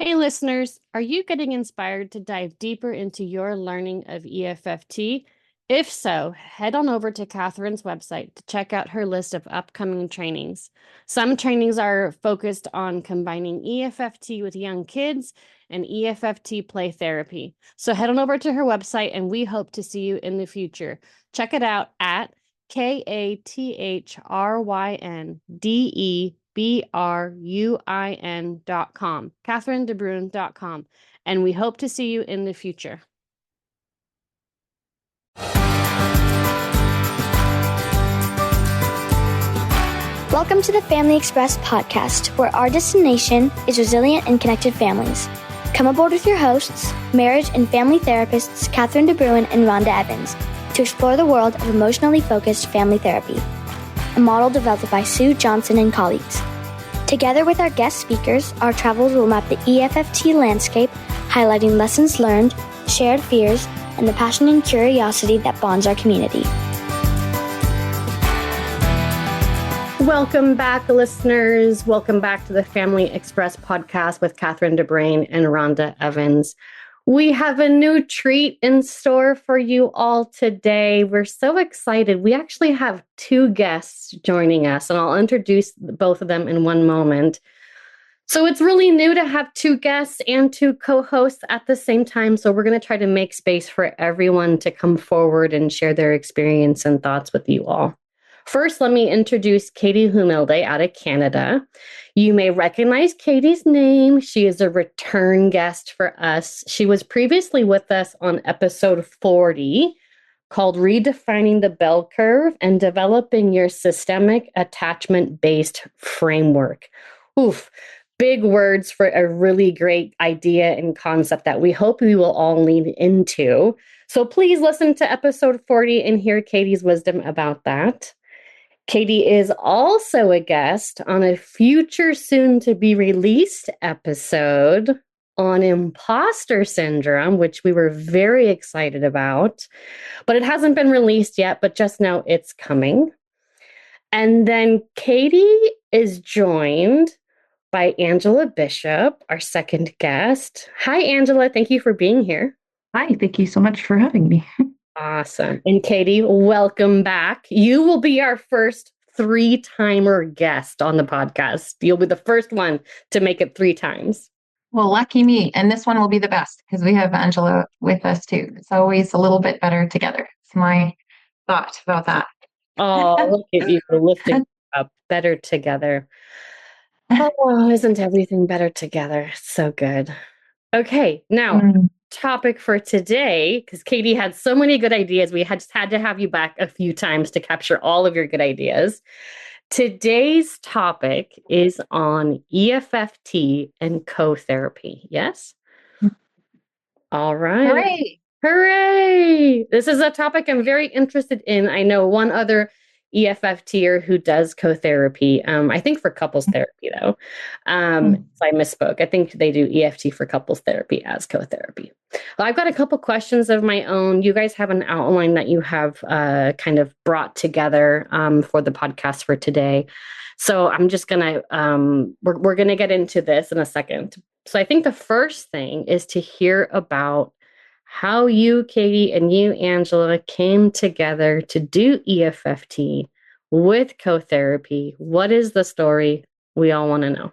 Hey, listeners, are you getting inspired to dive deeper into your learning of EFFT? If so, head on over to Catherine's website to check out her list of upcoming trainings. Some trainings are focused on combining EFFT with young kids and EFFT play therapy. So head on over to her website and we hope to see you in the future. Check it out at KATHRYNDEBRUIN.com, CatherineDeBruin.com, and we hope to see you in the future. Welcome to the Family Express podcast, where our destination is resilient and connected families. Come aboard with your hosts, marriage and family therapists Catherine DeBruin and Rhonda Evans, to explore the world of emotionally focused family therapy, a model developed by Sue Johnson and colleagues. Together with our guest speakers, our travels will map the EFFT landscape, highlighting lessons learned, shared fears, and the passion and curiosity that bonds our community. Welcome back, listeners. Welcome back to the Family Express podcast with Catherine DeBruin and Rhonda Evans. We have a new treat in store for you all today. We're so excited. We actually have two guests joining us, and I'll introduce both of them in one moment. So it's really new to have two guests and two co-hosts at the same time. So we're going to try to make space for everyone to come forward and share their experience and thoughts with you all. First, let me introduce Katie Humelde out of Canada. You may recognize Katie's name. She is a return guest for us. She was previously with us on episode 40 called Redefining the Bell Curve and Developing Your Systemic Attachment-Based Framework. Oof, big words for a really great idea and concept that we hope we will all lean into. So please listen to episode 40 and hear Katie's wisdom about that. Katie is also a guest on a future soon-to-be-released episode on imposter syndrome, which we were very excited about. But it hasn't been released yet, but just know it's coming. And then Katie is joined by Angela Bishop, our second guest. Hi, Angela. Thank you for being here. Hi, thank you so much for having me. Awesome. And Katie, welcome back. You will be our first three-timer guest on the podcast. You'll be the first one to make it 3 times. Well, lucky me. And this one will be the best because we have Angela with us too. It's always a little bit better together. It's my thought about that. Oh, look at you lifting up better together. Oh, isn't everything better together? So good. Okay, now topic for today, because Katie had so many good ideas. We just had to have you back a few times to capture all of your good ideas. Today's topic is on EFFT and co-therapy. Yes? All right. Hooray! Hooray! This is a topic I'm very interested in. I know one other EFFTer who does co-therapy. I think for couples therapy, though. So I misspoke. I think they do EFT for couples therapy as co-therapy. Well, I've got a couple questions of my own. You guys have an outline that you have kind of brought together for the podcast for today. So I'm just going to, we're going to get into this in a second. So I think the first thing is to hear about how you, Katie, and you, Angela, came together to do EFFT with co-therapy. What is the story? We all want to know.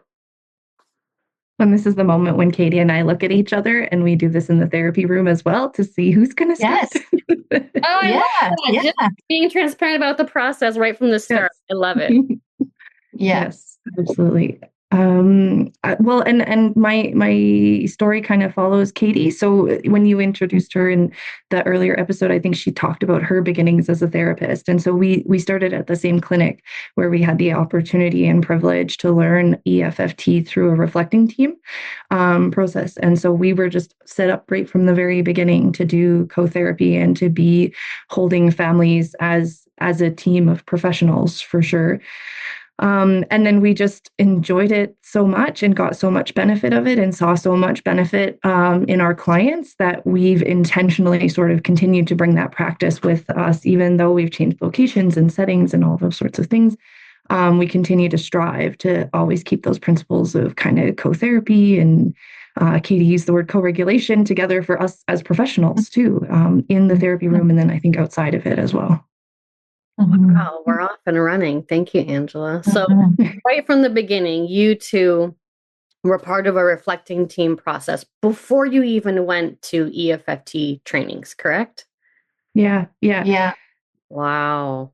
And this is the moment when Katie and I look at each other, and we do this in the therapy room as well to see who's going to start. Yes. Just being transparent about the process right from the start. Yes. I love it. Yes, absolutely. Well, and my story kind of follows Katie. So when you introduced her in the earlier episode, I think she talked about her beginnings as a therapist. And so we started at the same clinic where we had the opportunity and privilege to learn EFFT through a reflecting team process. And so we were just set up right from the very beginning to do co-therapy and to be holding families as a team of professionals for sure. And then we just enjoyed it so much and got so much benefit of it and saw so much benefit in our clients that we've intentionally sort of continued to bring that practice with us, even though we've changed locations and settings and all those sorts of things. We continue to strive to always keep those principles of kind of co-therapy and Katie used the word co-regulation together for us as professionals too, in the therapy room, and then I think outside of it as well. Wow, we're off and running. Thank you, Angela. So right from the beginning, you two were part of a reflecting team process before you even went to EFFT trainings, correct? Yeah. Wow.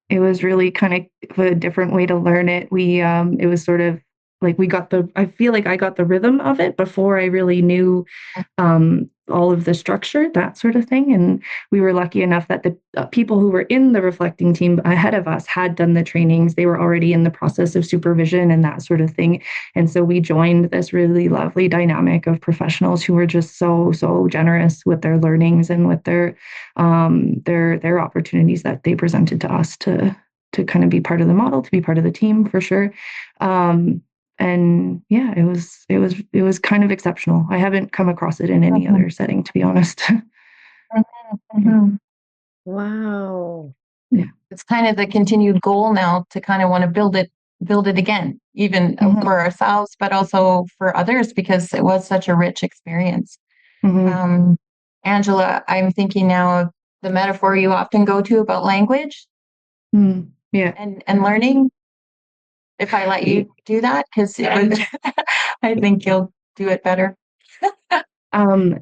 It was really kind of a different way to learn it. It was sort of like I feel like I got the rhythm of it before I really knew all of the structure, that sort of thing. And we were lucky enough that the people who were in the reflecting team ahead of us had done the trainings. They were already in the process of supervision and that sort of thing. And so we joined this really lovely dynamic of professionals who were just so generous with their learnings and with their opportunities that they presented to us to kind of be part of the model, to be part of the team for sure. And yeah, it was kind of exceptional. I haven't come across it in any other setting, to be honest. Wow. Yeah. It's kind of the continued goal now to kind of want to build it again, even for ourselves, but also for others, because it was such a rich experience. Angela, I'm thinking now of the metaphor you often go to about language yeah, and learning. If I let you do that, because I think you'll do it better.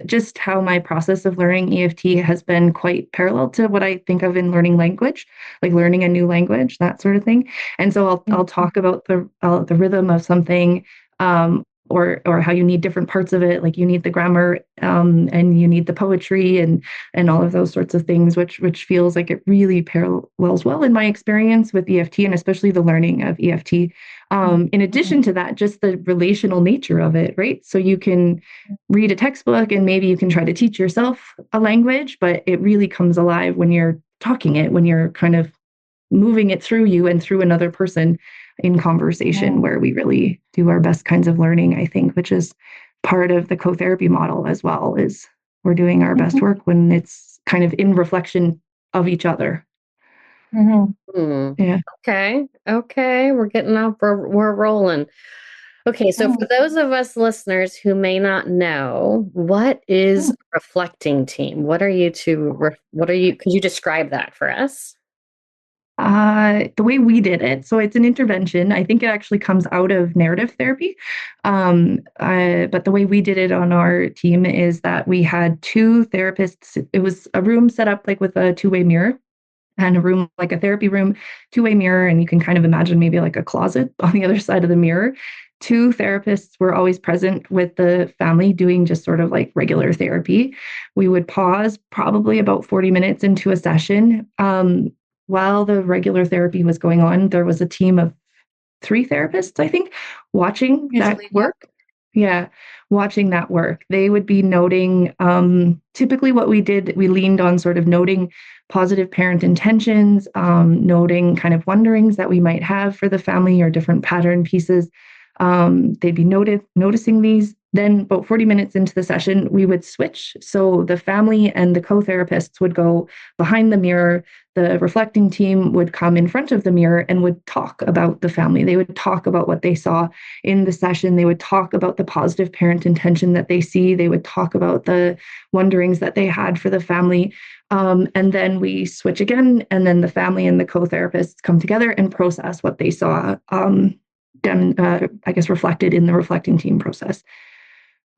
Just how my process of learning EFT has been quite parallel to what I think of in learning language, like learning a new language, that sort of thing. And so I'll talk about the rhythm of something, or how you need different parts of it, like you need the grammar, and you need the poetry and all of those sorts of things, which feels like it really parallels well in my experience with EFT, and especially the learning of EFT. In addition to that, just the relational nature of it, right? So you can read a textbook and maybe you can try to teach yourself a language, but it really comes alive when you're talking it, when you're kind of moving it through you and through another person in conversation, where we really do our best kinds of learning, I think, which is part of the co-therapy model as well, is we're doing our best work when it's kind of in reflection of each other. Yeah. Okay. We're getting off. We're rolling. Okay, so for those of us listeners who may not know, what is a reflecting team? What are you could you describe that for us? The way we did it, so it's an intervention. I think it actually comes out of narrative therapy. But the way we did it on our team is that we had two therapists. It was a room set up like with a two-way mirror, and a room like a therapy room, two-way mirror, and you can kind of imagine maybe like a closet on the other side of the mirror. Two therapists were always present with the family doing just sort of like regular therapy. We would pause probably about 40 minutes into a session. While the regular therapy was going on, there was a team of three therapists, I think, watching that work. Yeah, watching that work. They would be noting, typically what we did, we leaned on sort of noting positive parent intentions, noting kind of wonderings that we might have for the family or different pattern pieces. They'd be noticing these. Then about 40 minutes into the session, we would switch. So the family and the co-therapists would go behind the mirror. The reflecting team would come in front of the mirror and would talk about the family. They would talk about what they saw in the session. They would talk about the positive parent intention that they see. They would talk about the wonderings that they had for the family. And then we switch again, and then the family and the co-therapists come together and process what they saw, I guess reflected in the reflecting team process.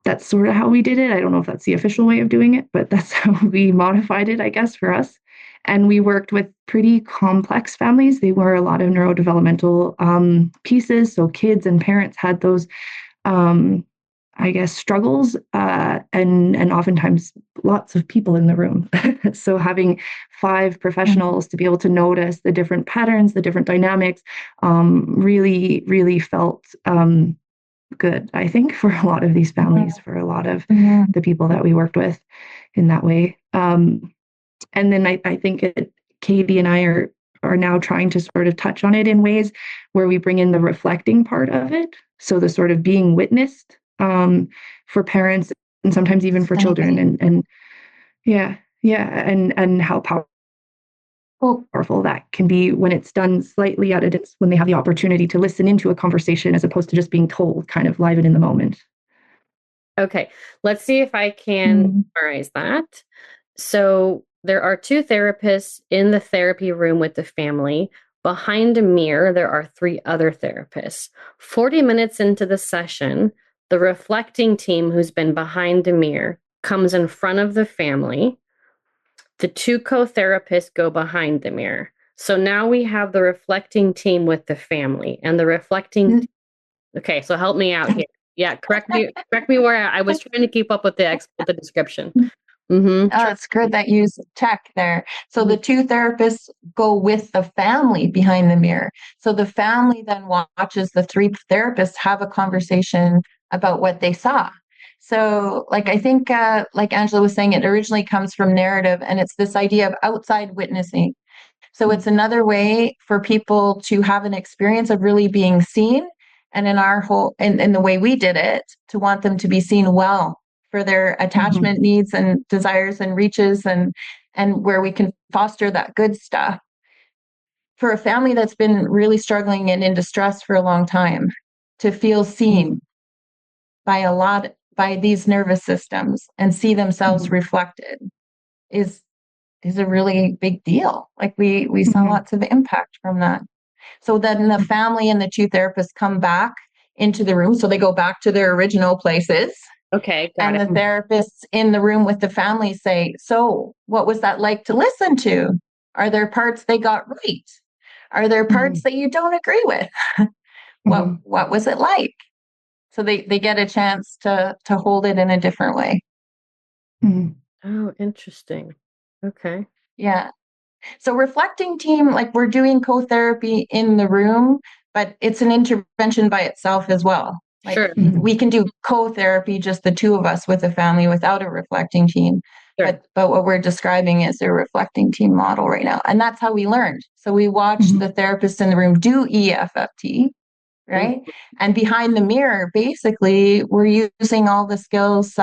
That's sort of how we did it. I don't know if that's the official way of doing it, but that's how we modified it, I guess, for us. And we worked with pretty complex families. They were a lot of neurodevelopmental pieces. So kids and parents had those, I guess, struggles, and oftentimes lots of people in the room. So having 5 professionals to be able to notice the different patterns, the different dynamics, really felt good, I think, for a lot of these families, for a lot of the people that we worked with in that way. And then I think Katie and I are now trying to sort of touch on it in ways where we bring in the reflecting part of it. So the sort of being witnessed, for parents and sometimes even for children, and how powerful powerful that can be when it's done slightly at a distance, when they have the opportunity to listen into a conversation as opposed to just being told kind of live and in the moment. Okay, let's see if I can summarize that. So there are two therapists in the therapy room with the family. Behind a mirror, there are three other therapists. 40 minutes into the session, the reflecting team who's been behind the mirror comes in front of the family. The two co-therapists go behind the mirror. So now we have the reflecting team with the family and the reflecting. Okay, so help me out here. Yeah, correct me where I was trying to keep up with the description. Oh, it's good that you use tech there. So the two therapists go with the family behind the mirror. So the family then watches the three therapists have a conversation about what they saw. So, like, I think, like Angela was saying, it originally comes from narrative, and it's this idea of outside witnessing. So it's another way for people to have an experience of really being seen. And in the way we did it, to want them to be seen well for their attachment needs and desires and reaches, and where we can foster that good stuff. For a family that's been really struggling and in distress for a long time, to feel seen by these nervous systems and see themselves reflected is a really big deal. Like we saw lots of impact from that. So then the family and the two therapists come back into the room. So they go back to their original places. Okay, got it. And the therapists in the room with the family say, so what was that like to listen to? Are there parts they got right? Are there parts that you don't agree with? What was it like? So they get a chance to hold it in a different way. Oh, interesting. Okay. Yeah. So reflecting team, like we're doing co-therapy in the room, but it's an intervention by itself as well. Like Sure. we can do co-therapy, just the two of us with a family without a reflecting team. Sure. But what we're describing is a reflecting team model right now. And that's how we learned. So we watched the therapist in the room do EFFT, right? And behind the mirror, basically, we're using all the skills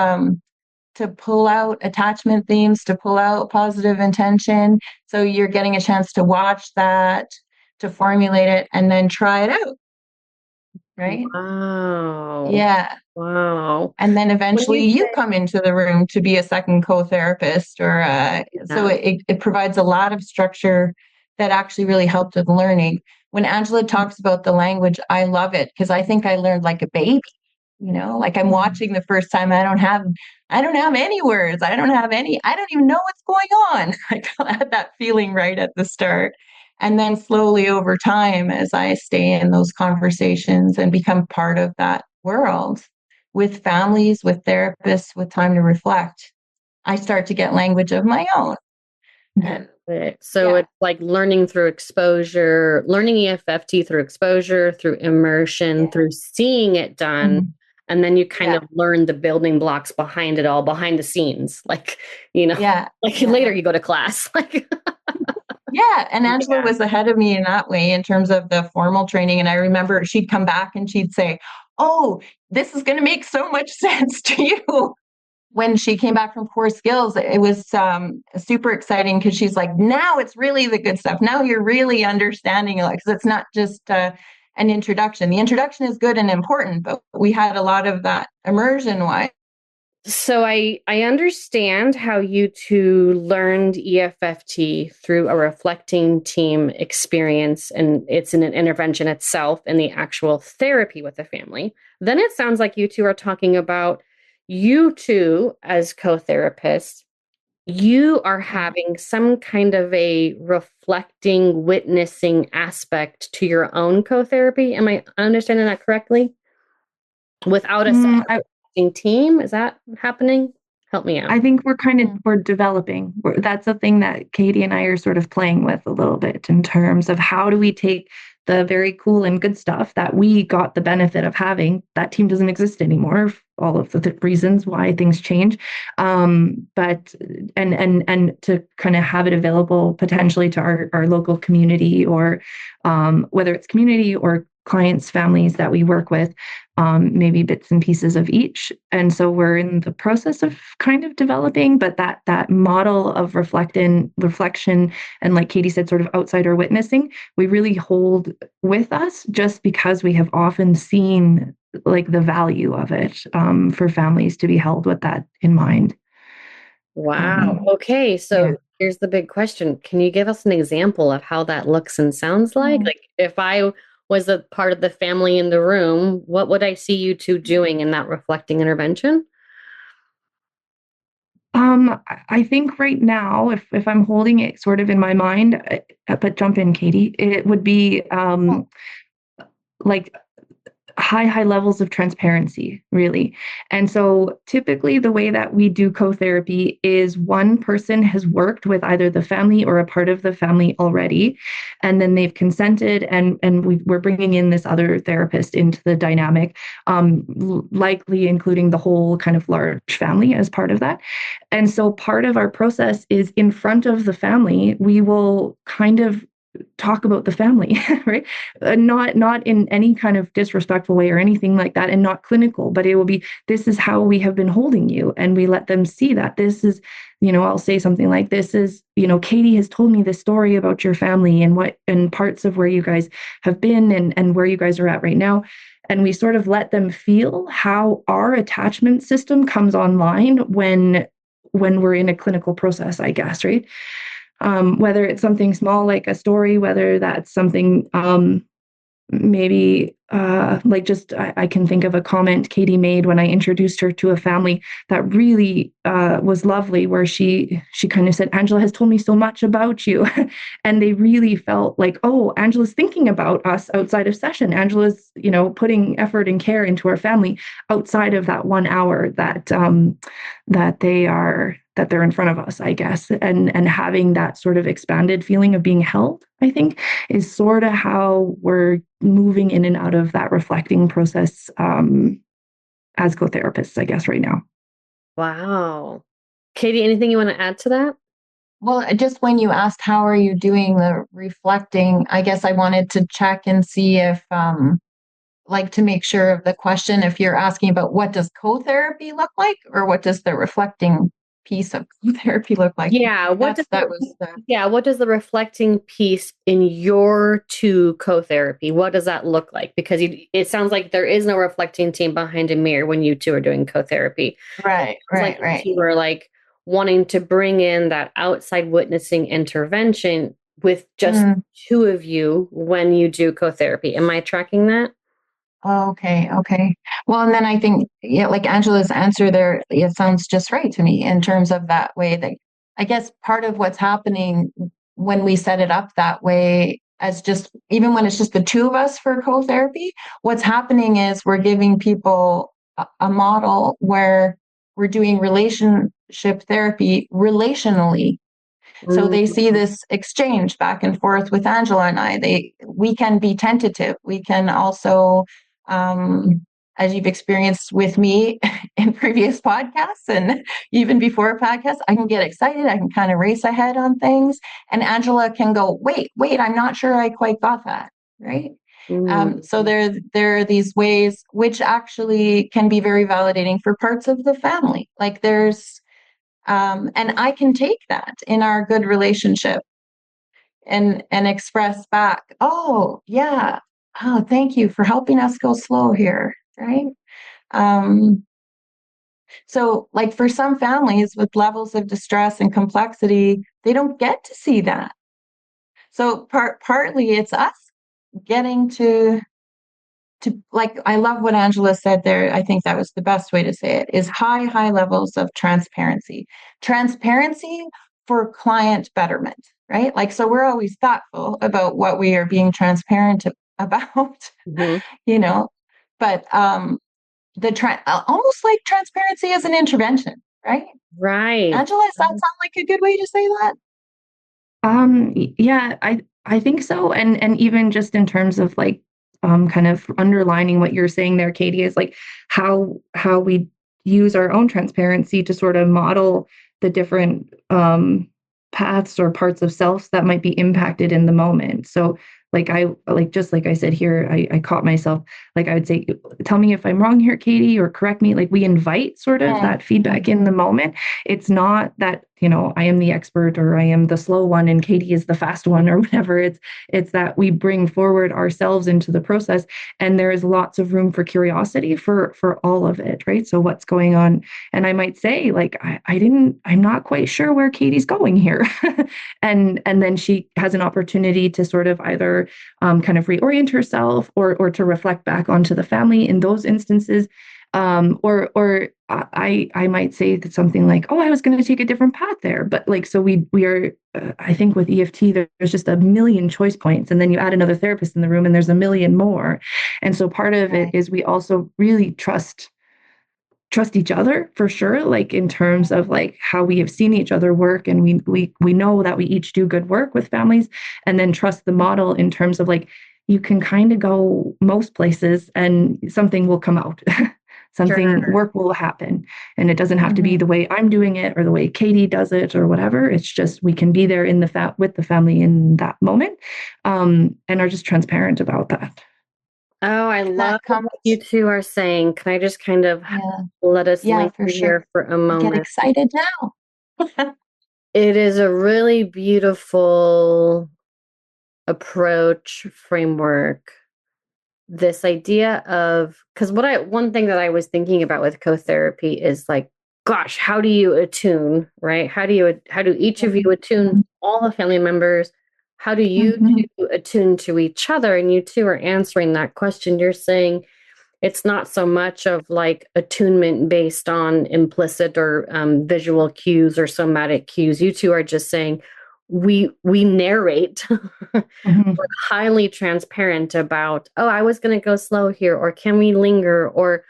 to pull out attachment themes, to pull out positive intention. So you're getting a chance to watch that, to formulate it, and then try it out. Right? Wow. Yeah. Wow. And then eventually you come into the room to be a second co-therapist, or so it provides a lot of structure that actually really helped with learning. When Angela talks about the language, I love it because I think I learned like a baby. You know, like I'm watching the first time, I don't have any words. I don't even know what's going on. I had that feeling right at the start. And then slowly over time, as I stay in those conversations and become part of that world with families, with therapists, with time to reflect, I start to get language of my own. So it's like learning through exposure, learning EFFT through exposure, through immersion, through seeing it done. And then you kind of learn the building blocks behind it all, behind the scenes. Like, later you go to class. Yeah. And Angela was ahead of me in that way in terms of the formal training. And I remember she'd come back and she'd say, oh, this is going to make so much sense to you. When she came back from Core Skills, it was super exciting because she's like, now it's really the good stuff. Now you're really understanding it, because it's not just an introduction. The introduction is good and important, but we had a lot of that immersion-wise. So I understand how you two learned EFFT through a reflecting team experience, and it's in an intervention itself in the actual therapy with the family. Then it sounds like you two are talking about you two as co-therapists. You are having some kind of a reflecting, witnessing aspect to your own co-therapy. Am I understanding that correctly? Without a team, is that happening? Help me out. I think we're developing. That's a thing that Katie and I are sort of playing with a little bit in terms of how do we take the very cool and good stuff that we got the benefit of having. That team doesn't exist anymore. All of the reasons why things change, but to kind of have it available potentially to our local community, or whether it's community or clients' families that we work with, maybe bits and pieces of each. And so we're in the process of kind of developing, but that model of reflection, and like Katie said, sort of outsider witnessing, we really hold with us just because we have often seen like the value of it, for families to be held with that in mind. Wow. Okay. So Yeah. here's the big question. Can you give us an example of how that looks and sounds like? Like if I was a part of the family in the room, what would I see you two doing in that reflecting intervention? I think right now, if I'm holding it sort of in my mind, but jump in, Katie, it would be like high levels of transparency, really. And so typically the way that we do co-therapy is one person has worked with either the family or a part of the family already, and then they've consented, and we're bringing in this other therapist into the dynamic, likely including the whole kind of large family as part of that. And so part of our process is in front of the family, we will kind of talk about the family, right? Not in any kind of disrespectful way or anything like that, and not clinical, but it will be, this is how we have been holding you, and we let them see that this is, I'll say something like, this is, Katie has told me this story about your family and what, and parts of where you guys have been, and where you guys are at right now. And we sort of let them feel how our attachment system comes online when we're in a clinical process, I guess, right? Whether it's something small like a story, whether that's something, maybe like just I can think of a comment Katie made when I introduced her to a family that really was lovely, where she kind of said, Angela has told me so much about you. And they really felt like, oh, Angela's thinking about us outside of session. Angela's, putting effort and care into our family outside of that 1 hour that they're in front of us, I guess. And having that sort of expanded feeling of being held, I think, is sort of how we're moving in and out of that reflecting process, as co-therapists, I guess, right now. Wow. Katie, anything you want to add to that? Well, just when you asked how are you doing the reflecting, I guess I wanted to check and see if, like, to make sure of the question, if you're asking about what does co-therapy look like, or what does the reflecting piece of co-therapy look like? Yeah. What does the reflecting piece in your two co-therapy, what does that look like? Because it sounds like there is no reflecting team behind a mirror when you two are doing co-therapy. Right. You were like wanting to bring in that outside witnessing intervention with just two of you when you do co-therapy. Am I tracking that? Okay. Well, and then I think, yeah, like Angela's answer there, it sounds just right to me in terms of that way. That I guess part of what's happening when we set it up that way, as just even when it's just the two of us for co-therapy, what's happening is we're giving people a model where we're doing relationship therapy relationally. So they see this exchange back and forth with Angela and I. We can be tentative. We can also, as you've experienced with me in previous podcasts and even before podcasts, I can get excited. I can kind of race ahead on things. And Angela can go, wait, I'm not sure I quite got that. Right. So there are these ways which actually can be very validating for parts of the family. Like there's, and I can take that in our good relationship and express back, oh yeah, oh thank you for helping us go slow here, right? So like for some families with levels of distress and complexity, they don't get to see that. So partly it's us getting to like, I love what Angela said there. I think that was the best way to say it, is high levels of transparency for client betterment, right? Like, so we're always thoughtful about what we are being transparent about, but almost like transparency as an intervention, right? Right. Angela, does that sound like a good way to say that? Yeah, I think so. And even just in terms of like, kind of underlining what you're saying there, Katie, is like how we use our own transparency to sort of model the different paths or parts of selves that might be impacted in the moment. So just like I said here, I caught myself, like I would say, tell me if I'm wrong here, Katie, or correct me. Like we invite sort of that feedback in the moment. It's not that, I am the expert or I am the slow one and Katie is the fast one or whatever. It's that we bring forward ourselves into the process, and there is lots of room for curiosity for all of it, right? So what's going on? And I might say, like, I'm not quite sure where Katie's going here. and then she has an opportunity to sort of either kind of reorient herself or to reflect back onto the family in those instances. Or I might say that something like, oh, I was going to take a different path there. But like, so we are, I think with EFT, there's just a million choice points. And then you add another therapist in the room and there's a million more. And so part of it is we also really trust each other for sure, like in terms of like how we have seen each other work, and we know that we each do good work with families, and then trust the model in terms of like you can kind of go most places and something will come out. Something work will happen, and it doesn't have to be the way I'm doing it or the way Katie does it or whatever. It's just we can be there in the with the family in that moment, and are just transparent about that. Oh, I love what you two are saying. Can I just kind of let us linger here for a moment? Get excited now. It is a really beautiful approach, framework. This idea of, because one thing that I was thinking about with co-therapy is like, gosh, how do you attune, right? How do each of you attune all the family members? How do you two attune to each other? And you two are answering that question. You're saying it's not so much of like attunement based on implicit or visual cues or somatic cues. You two are just saying, we narrate. We're highly transparent about, oh, I was going to go slow here, or can we linger, or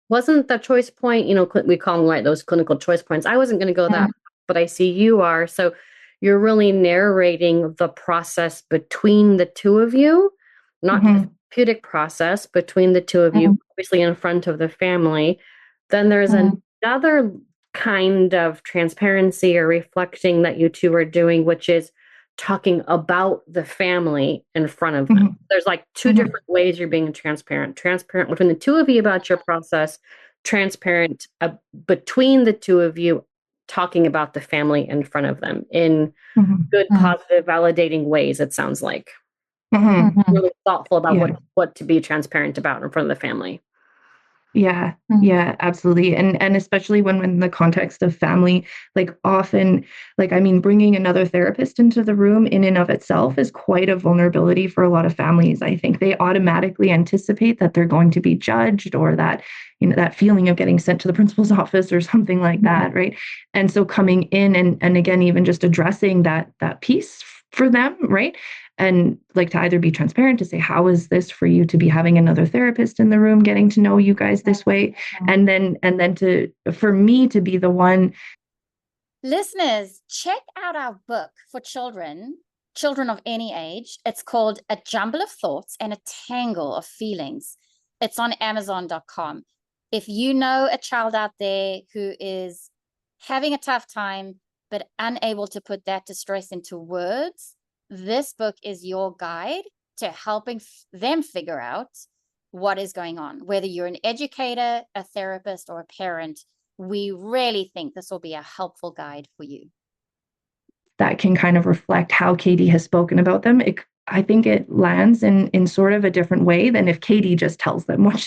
wasn't the choice point, we call them like those clinical choice points. I wasn't going to go that, but I see you are. So you're really narrating the process between the two of you, not the therapeutic process between the two of you, obviously in front of the family. Then there's another kind of transparency or reflecting that you two are doing, which is talking about the family in front of them. There's like two different ways you're being transparent between the two of you about your process, transparent between the two of you talking about the family in front of them in good, positive, validating ways, it sounds like. Really thoughtful about what to be transparent about in front of the family. Yeah, absolutely. And especially when in the context of family, like often, like, I mean, bringing another therapist into the room in and of itself is quite a vulnerability for a lot of families. I think they automatically anticipate that they're going to be judged, or that, that feeling of getting sent to the principal's office or something like that, right? And so coming in and again, even just addressing that piece for them, right? And like to either be transparent to say, how is this for you to be having another therapist in the room, getting to know you guys this way? And then for me to be the one. Listeners, check out our book for children of any age. It's called A Jumble of Thoughts and a Tangle of Feelings. It's on Amazon.com. If you know a child out there who is having a tough time, but unable to put that distress into words, this book is your guide to helping them figure out what is going on. Whether you're an educator, a therapist, or a parent, we really think this will be a helpful guide for you. That can kind of reflect how Katie has spoken about them. I think it lands in sort of a different way than if Katie just tells them what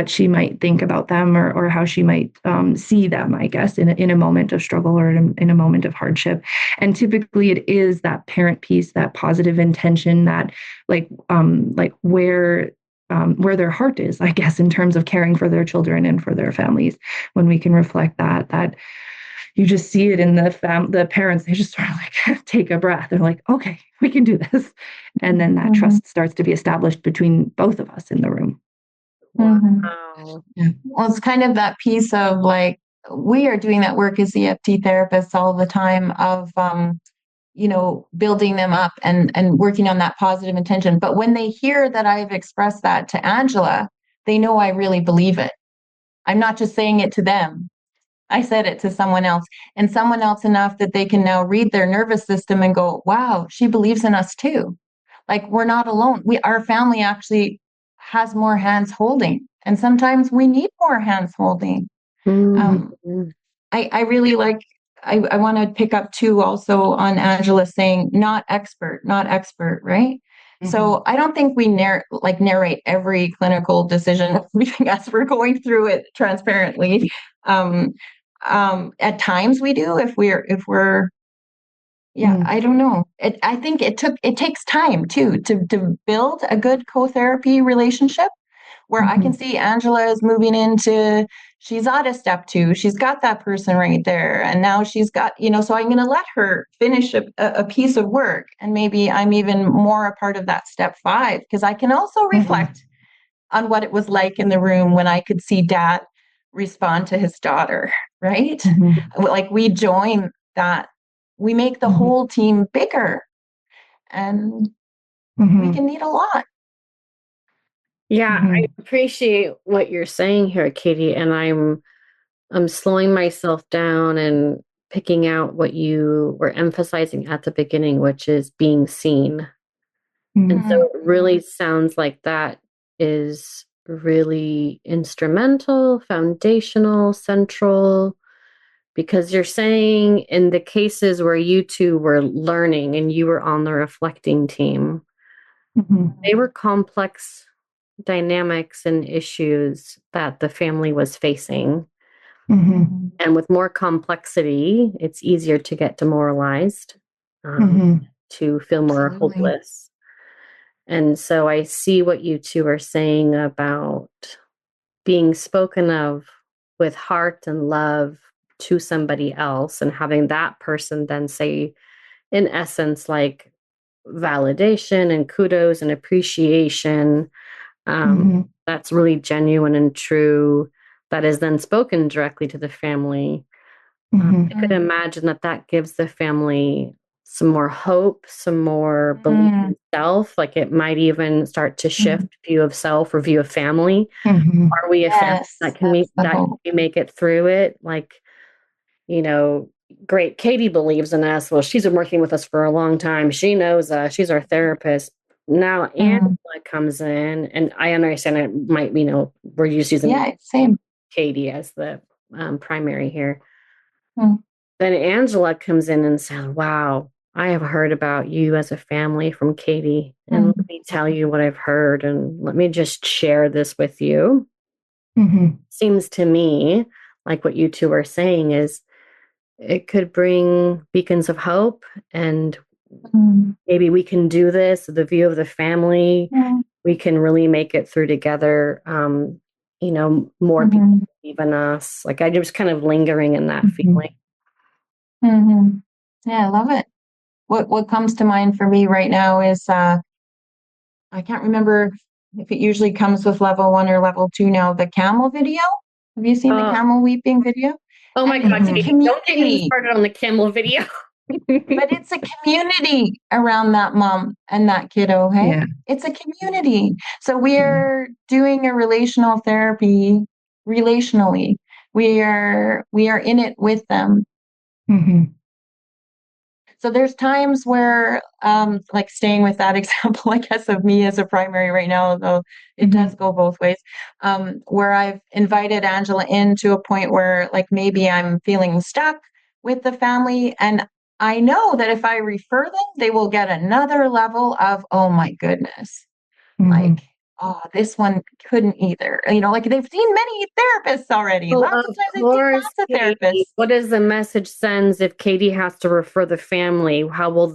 she might think about them, or how she might see them, I guess, in a moment of struggle or in a moment of hardship. And typically it is that parent piece, that positive intention, that like where their heart is, I guess, in terms of caring for their children and for their families. When we can reflect that you just see it in the parents, they just sort of like take a breath. They're like, okay, we can do this. And then that trust starts to be established between both of us in the room. Wow. Well, it's kind of that piece of like, we are doing that work as EFT therapists all the time of, building them up and working on that positive intention. But when they hear that I've expressed that to Angela, they know I really believe it. I'm not just saying it to them. I said it to someone else, and someone else enough that they can now read their nervous system and go, wow, she believes in us too. like we're not alone. Our family actually has more hands holding, and sometimes we need more hands holding. I really like, I want to pick up too also on Angela saying not expert, right? So I don't think we narrate every clinical decision as we're going through it transparently. At times we do if we're I don't know. I think it takes time too to build a good co-therapy relationship where I can see Angela is moving into, she's at a step 2. She's got that person right there. And now she's got, so I'm going to let her finish a piece of work. And maybe I'm even more a part of that step 5, because I can also reflect on what it was like in the room when I could see dad respond to his daughter, right? Like we join that, we make the whole team bigger, and we can need a lot. Yeah, I appreciate what you're saying here, Katie, and I'm slowing myself down and picking out what you were emphasizing at the beginning, which is being seen. And so it really sounds like that is really instrumental, foundational, central, because you're saying in the cases where you two were learning and you were on the reflecting team, they were complex dynamics and issues that the family was facing. And with more complexity, it's easier to get demoralized, to feel more hopeless. And so I see what you two are saying about being spoken of with heart and love to somebody else, and having that person then say, in essence, like validation and kudos and appreciation. That's really genuine and true. That is then spoken directly to the family. I could imagine that gives the family some more hope, some more belief in self. Like it might even start to shift view of self or view of family. Are we a family that can we make it through it? Like, great, Katie believes in us. Well, she's been working with us for a long time. She knows us. She's our therapist. Now Angela comes in, and I understand it might, we're just using Katie as the primary here. Then Angela comes in and says, wow, I have heard about you as a family from Katie. And let me tell you what I've heard. And let me just share this with you. Seems to me like what you two are saying is it could bring beacons of hope, and maybe we can do this. The view of the family, we can really make it through together. More people believe in us. Like I'm just kind of lingering in that feeling. Yeah, I love it. What comes to mind for me right now is I can't remember if it usually comes with level 1 or level 2 now, the camel video. Have you seen the camel weeping video? Oh my God, don't get me started on the camel video. But it's a community around that mom and that kiddo, hey? Yeah. It's a community. So we're doing a relational therapy relationally. We are in it with them. So there's times where, like staying with that example, I guess, of me as a primary right now, though it does go both ways, where I've invited Angela in to a point where like maybe I'm feeling stuck with the family, and I know that if I refer them, they will get another level of, oh my goodness, like, oh, this one couldn't either. Like they've seen many therapists already. Lots of times they've seen lots of therapists. What is the message sends if Katie has to refer the family? How will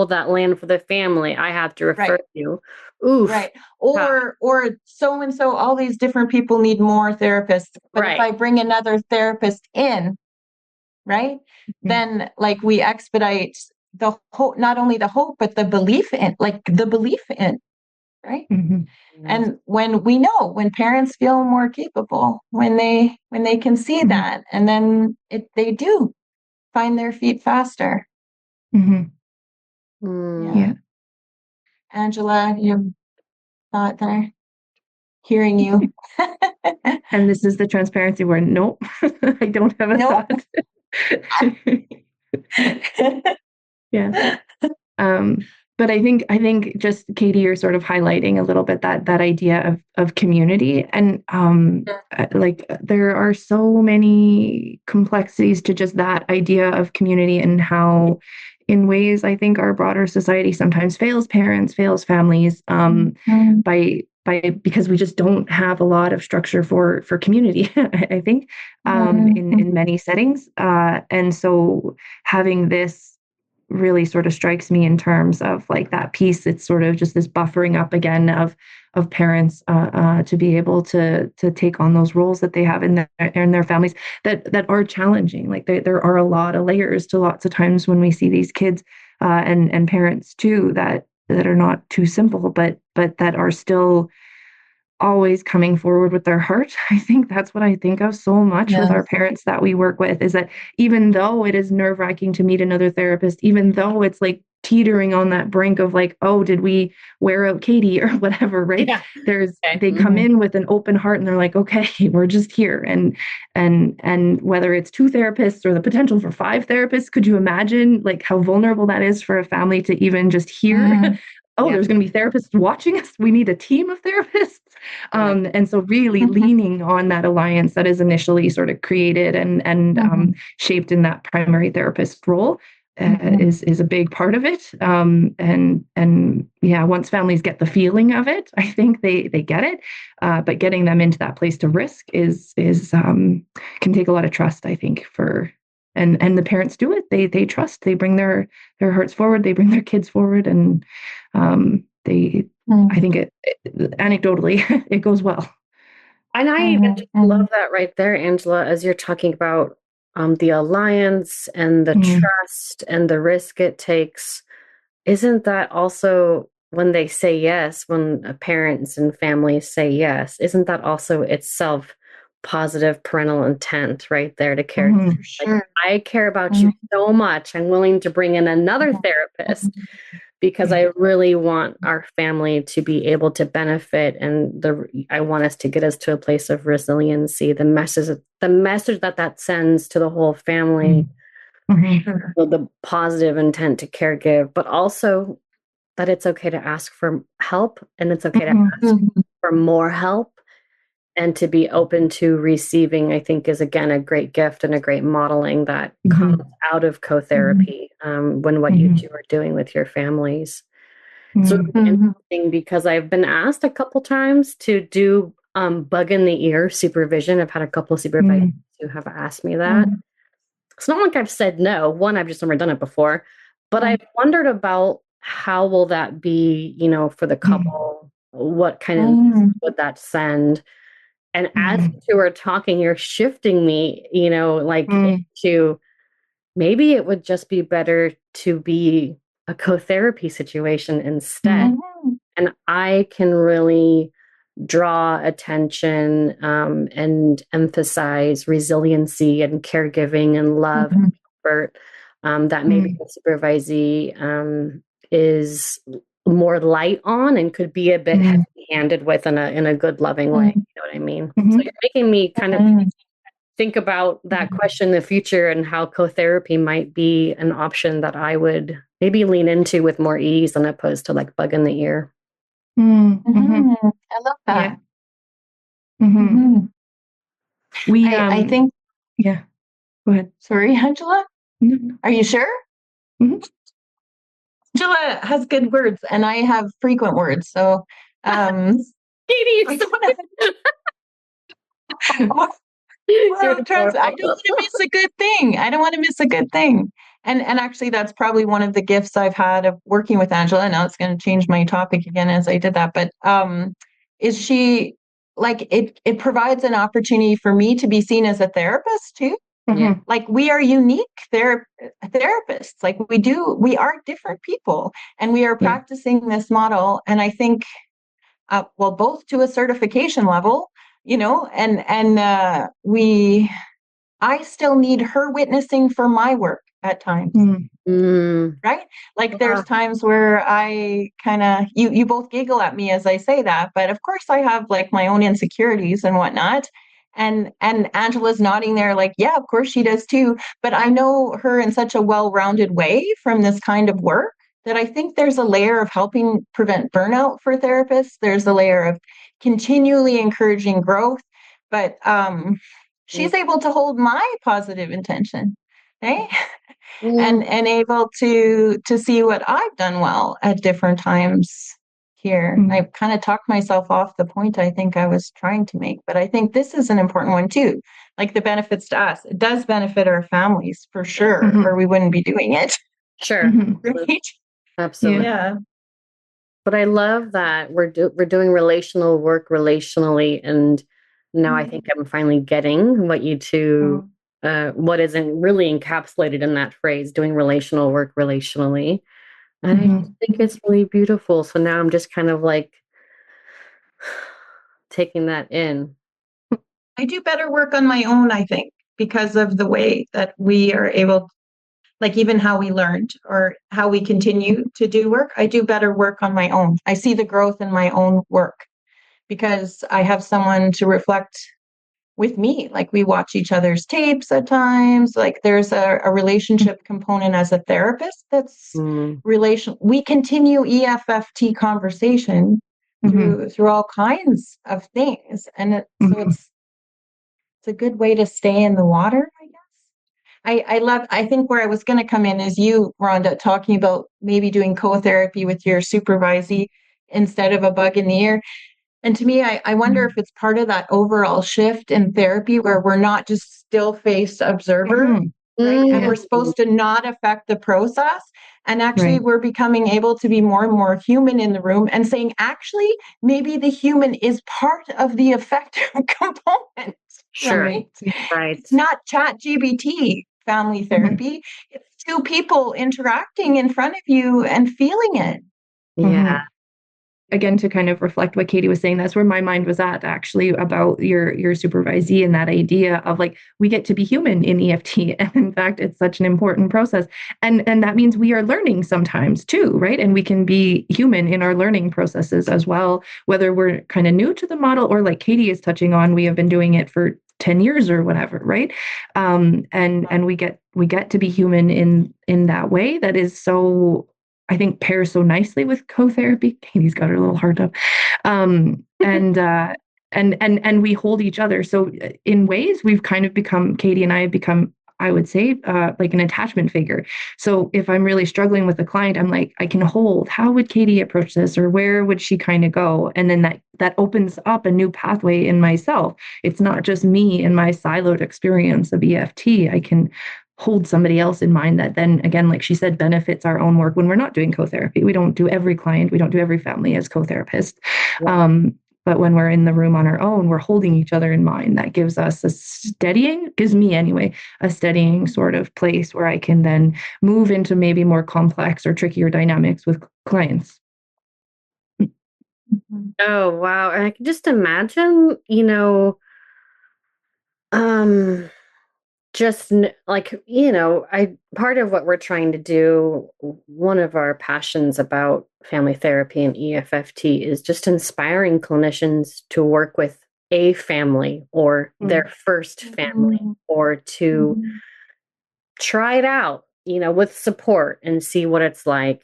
that land for the family? I have to refer you. Oof. Right. Or so and so, all these different people need more therapists. But if I bring another therapist in, then like we expedite the hope, not only the hope, but the belief in, right? And when parents feel more capable, when they can see that, and then they do find their feet faster. Yeah. Angela, you thought there? Hearing you. And this is the transparency where nope, I don't have a thought. Yeah. But I think just Katie, you're sort of highlighting a little bit that idea of community, and like there are so many complexities to just that idea of community, and how, in ways, I think our broader society sometimes fails parents, fails families, by because we just don't have a lot of structure for community. I think in many settings, and so having this really sort of strikes me in terms of like that piece. It's sort of just this buffering up again of parents to be able to take on those roles that they have in their families that are challenging. Like there are a lot of layers to lots of times when we see these kids and parents too that are not too simple, but that are still always coming forward with their heart. I think that's what I think of so much with our parents that we work with, is that even though it is nerve-wracking to meet another therapist, even though it's like teetering on that brink of like, oh, did we wear out Katie or whatever, right? Yeah. They come in with an open heart and they're like, okay, we're just here. And whether it's 2 therapists or the potential for 5 therapists, could you imagine like how vulnerable that is for a family to even just hear, oh, there's going to be therapists watching us. We need a team of therapists. And so really leaning on that alliance that is initially sort of created and shaped in that primary therapist role is a big part of it. And yeah, once families get the feeling of it, I think they get it. But getting them into that place to risk is can take a lot of trust, I think, and the parents do it. They trust. They bring their hearts forward. They bring their kids forward, and I think it anecdotally it goes well. And I even just love that right there, Angela, as you're talking about the alliance and the trust and the risk it takes. Isn't that also when they say yes, when parents and families say yes, isn't that also itself positive parental intent right there to care? Like, I care about you so much. I'm willing to bring in another therapist because I really want our family to be able to benefit, and I want us to get us to a place of resiliency. The message that sends to the whole family, the positive intent to care give, but also that it's okay to ask for help, and it's okay to ask for more help, and to be open to receiving, I think, is again a great gift and a great modeling that comes out of co-therapy when what you two are doing with your families. So it's interesting because I've been asked a couple times to do bug in the ear supervision. I've had a couple of supervisors who have asked me that. It's not like I've said no. One, I've just never done it before, but I've wondered about how will that be, for the couple? What kind of would that send? And as you two are talking, you're shifting me, into maybe it would just be better to be a co-therapy situation instead. And I can really draw attention and emphasize resiliency and caregiving and love and comfort that maybe the supervisee is more light on and could be a bit heavy-handed with in a good, loving way. You know what I mean? So you're making me kind of think about that question in the future and how co-therapy might be an option that I would maybe lean into with more ease, than opposed to like bug in the ear. I love that. I think. Yeah. Go ahead. Sorry, Angela. Are you sure? Angela has good words, and I have frequent words. So, Katie, I don't want to miss a good thing. I don't want to miss a good thing. And actually, that's probably one of the gifts I've had of working with Angela. Now it's going to change my topic again as I did that. But is she like it provides an opportunity for me to be seen as a therapist too? Like we are unique therapists. Like we are different people, and we are practicing this model. And I think, both to a certification level, and I still need her witnessing for my work at times. Right? Like there's times where I kind of, you both giggle at me as I say that, but of course I have like my own insecurities and whatnot. And Angela's nodding there like, yeah, of course she does too. But I know her in such a well-rounded way from this kind of work that I think there's a layer of helping prevent burnout for therapists. There's a layer of continually encouraging growth, but she's able to hold my positive intention, right? And able to see what I've done well at different times here. I kind of talked myself off the point I think I was trying to make, but I think this is an important one too. Like the benefits to us, it does benefit our families for sure, or we wouldn't be doing it. Sure. Right? Absolutely. Yeah. But I love that we're doing relational work relationally, and now I think I'm finally getting what you two, what isn't really encapsulated in that phrase, doing relational work relationally. And I just think it's really beautiful. So now I'm just kind of like taking that in. I do better work on my own, I think, because of the way that we are able, like even how we learned or how we continue to do work. I do better work on my own. I see the growth in my own work because I have someone to reflect with me. Like we watch each other's tapes at times. Like there's a relationship component as a therapist that's we continue EFFT conversation through all kinds of things. And so it's a good way to stay in the water, I guess. I think where I was going to come in is you, Rhonda, talking about maybe doing co-therapy with your supervisee instead of a bug in the ear. And to me, I wonder if it's part of that overall shift in therapy where we're not just still-faced observer, right? And we're supposed to not affect the process. And actually, we're becoming able to be more and more human in the room and saying, actually, maybe the human is part of the effective component. Sure. Right? It's not ChatGPT family therapy. It's two people interacting in front of you and feeling it. Yeah. Again, to kind of reflect what Katie was saying, that's where my mind was at actually about your supervisee and that idea of like, we get to be human in EFT. And in fact, it's such an important process. And that means we are learning sometimes too, right? And we can be human in our learning processes as well, whether we're kind of new to the model or like Katie is touching on, we have been doing it for 10 years or whatever, right? And we get to be human in that way that is so, I think, pairs so nicely with co-therapy. Katie's got her little heart up. And we hold each other. So in ways we've kind of become, Katie and I have become, I would say, like an attachment figure. So if I'm really struggling with a client, I'm like, I can hold, how would Katie approach this? Or where would she kind of go? And then that opens up a new pathway in myself. It's not just me and my siloed experience of EFT. I can hold somebody else in mind that then again, like she said, benefits our own work when we're not doing co-therapy. We don't do every client, we don't do every family as co-therapist. But when we're in the room on our own, we're holding each other in mind. That gives us gives me anyway, a steadying sort of place where I can then move into maybe more complex or trickier dynamics with clients. Oh, wow. And I can just imagine, just like, part of what we're trying to do, one of our passions about family therapy and EFFT is just inspiring clinicians to work with a family or their first family or to try it out, with support and see what it's like.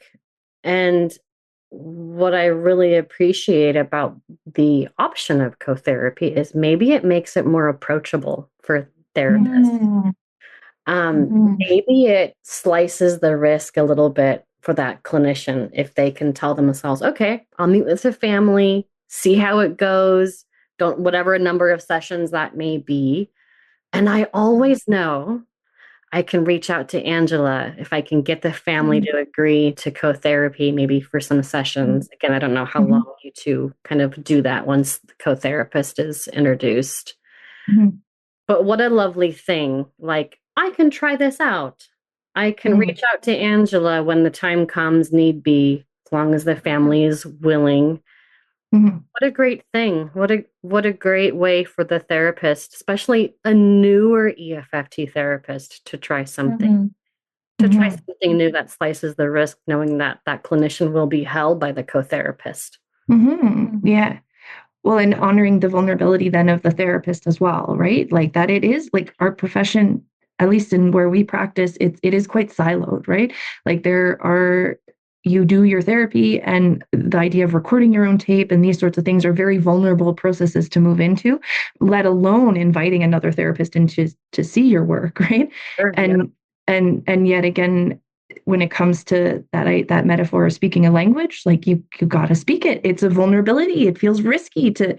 And what I really appreciate about the option of co-therapy is maybe it makes it more approachable for therapists. Maybe it slices the risk a little bit for that clinician if they can tell themselves, okay, I'll meet with the family, see how it goes, whatever number of sessions that may be. And I always know I can reach out to Angela if I can get the family to agree to co-therapy, maybe for some sessions. Again, I don't know how long you two kind of do that once the co-therapist is introduced. But what a lovely thing. Like, I can try this out. I can reach out to Angela when the time comes, need be, as long as the family is willing. What a great thing. What a great way for the therapist, especially a newer EFFT therapist, to try something. To try something new that slices the risk, knowing that that clinician will be held by the co-therapist. Yeah. Well, and honoring the vulnerability then of the therapist as well, right? Like that it is like our profession, at least in where we practice, it is quite siloed, right? Like there are you do your therapy, and the idea of recording your own tape and these sorts of things are very vulnerable processes to move into, let alone inviting another therapist in to see your work, right? Sure, And and yet again, when it comes to that metaphor of speaking a language, like you got to speak it. It's a vulnerability. It feels risky to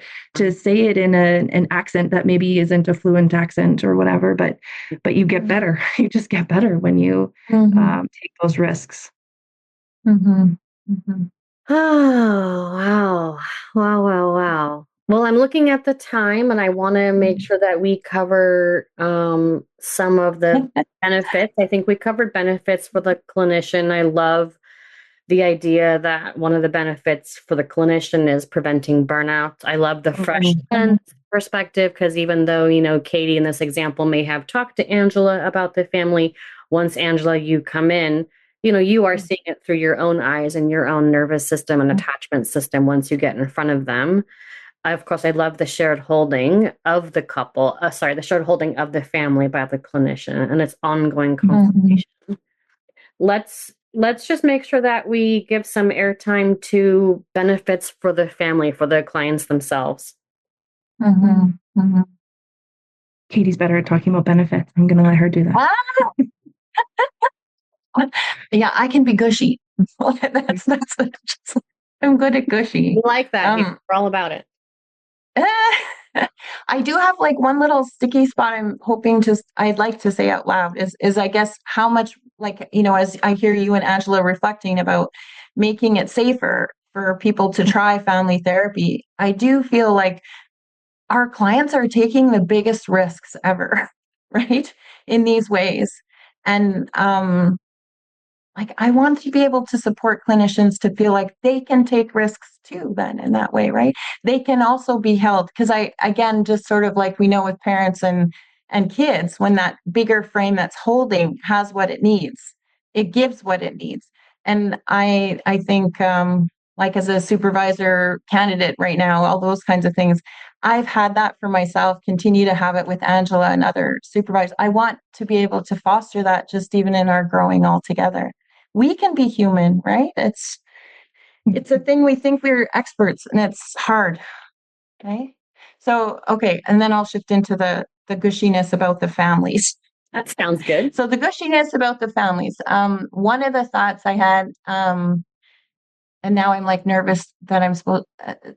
say it in an accent that maybe isn't a fluent accent or whatever, but you get better. You just get better when you take those risks. Mm-hmm. Mm-hmm. Oh, wow. Wow. Well, I'm looking at the time and I want to make sure that we cover some of the benefits. I think we covered benefits for the clinician. I love the idea that one of the benefits for the clinician is preventing burnout. I love the fresh lens perspective, because even though, Katie in this example may have talked to Angela about the family, once Angela, you come in, you are seeing it through your own eyes and your own nervous system and attachment system once you get in front of them. Of course, I love the shared holding of the couple, the shared holding of the family by the clinician and its ongoing consultation. Let's just make sure that we give some airtime to benefits for the family, for the clients themselves. Katie's better at talking about benefits. I'm going to let her do that. Yeah, I can be gushy. that's I'm good at gushy. We like that. We're all about it. I do have like one little sticky spot I'd like to say out loud is I guess how much, like, as I hear you and Angela reflecting about making it safer for people to try family therapy, I do feel like our clients are taking the biggest risks ever, right? In these ways. And like, I want to be able to support clinicians to feel like they can take risks too, then in that way, right? They can also be held. Because again, just sort of like we know with parents and kids, when that bigger frame that's holding has what it needs, it gives what it needs. And I think, like as a supervisor candidate right now, all those kinds of things, I've had that for myself, continue to have it with Angela and other supervisors. I want to be able to foster that just even in our growing all together. We can be human, right? It's a thing we think we're experts, and it's hard. Okay. So, okay. And then I'll shift into the gushiness about the families. That sounds good. So the gushiness about the families. One of the thoughts I had, and now I'm like nervous that I'm supposed,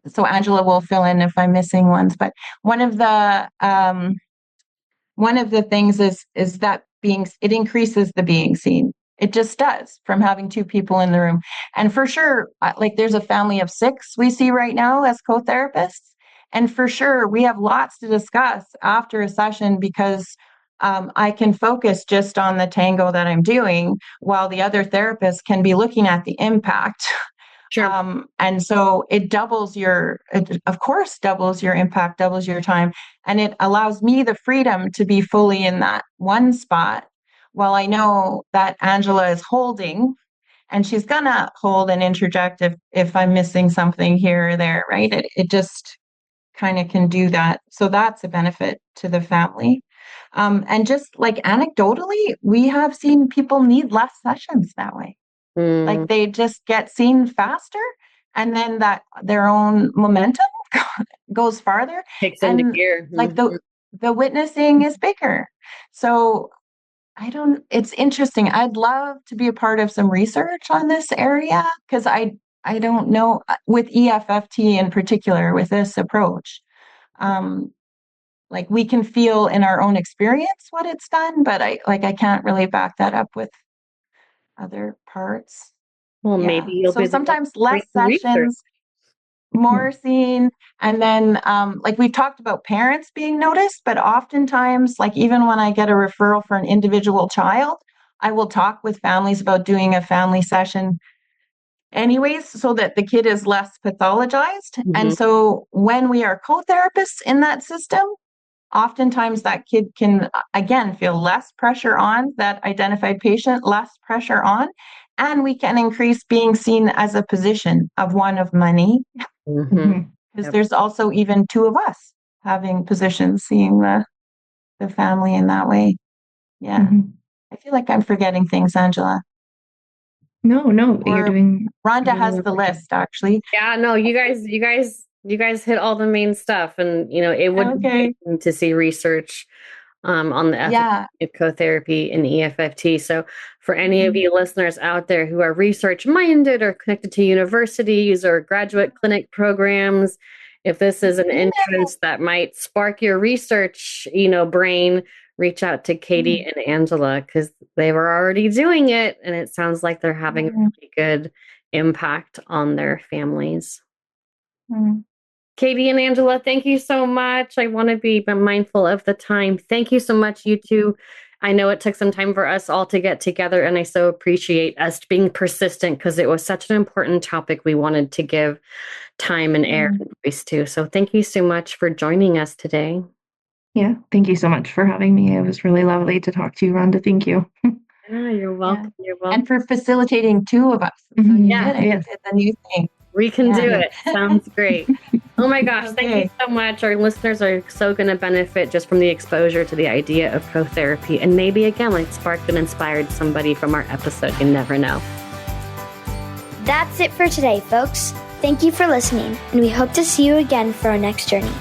so Angela will fill in if I'm missing ones, but one of the things is that it increases the being seen. It just does, from having two people in the room. And for sure, like there's a family of 6 we see right now as co-therapists. And for sure, we have lots to discuss after a session, because I can focus just on the tango that I'm doing, while the other therapist can be looking at the impact. Sure. And so it doubles your impact, doubles your time. And it allows me the freedom to be fully in that one spot, while I know that Angela is holding, and she's gonna hold and interject if I'm missing something here or there, right? It just kind of can do that. So that's a benefit to the family. And just like anecdotally, we have seen people need less sessions that way. Like they just get seen faster, and then that their own momentum goes farther. Takes into gear. Like the witnessing is bigger. So it's interesting. I'd love to be a part of some research on this area, because I don't know with EFFT in particular, with this approach. Like we can feel in our own experience what it's done, but I can't really back that up with other parts. Well, maybe you'll so be sometimes less sessions, more seen. And then like we've talked about parents being noticed, but oftentimes, like even when I get a referral for an individual child, I will talk with families about doing a family session anyways, so that the kid is less pathologized. And so when we are co-therapists in that system, oftentimes that kid can, again, feel less pressure on that identified patient, less pressure on, and we can increase being seen as a position of one of money. Because there's also even 2 of us having positions, seeing the family in that way. Yeah. I feel like I'm forgetting things, Angela. No, you're Or doing. Rhonda has the list, actually. Yeah, no, you guys hit all the main stuff, and it would be amazing to see research on the efficacy of co-therapy and EFFT. So for any of you listeners out there who are research minded or connected to universities or graduate clinic programs, if this is an interest that might spark your research, brain, reach out to Katie and Angela, because they were already doing it, and it sounds like they're having a really good impact on their families. Katie and Angela, thank you so much. I want to be mindful of the time. Thank you so much, you two. I know it took some time for us all to get together, and I so appreciate us being persistent, because it was such an important topic we wanted to give time and air and voice to. So thank you so much for joining us today. Yeah, thank you so much for having me. It was really lovely to talk to you, Rhonda. Thank you. Yeah, you're welcome. Yeah. You're welcome. And for facilitating two of us. So you did it. You did the new thing. We can do it. Sounds great. Oh my gosh, thank you so much. Our listeners are so going to benefit just from the exposure to the idea of co-therapy. And maybe, again, like sparked and inspired somebody from our episode. You never know. That's it for today, folks. Thank you for listening, and we hope to see you again for our next journey.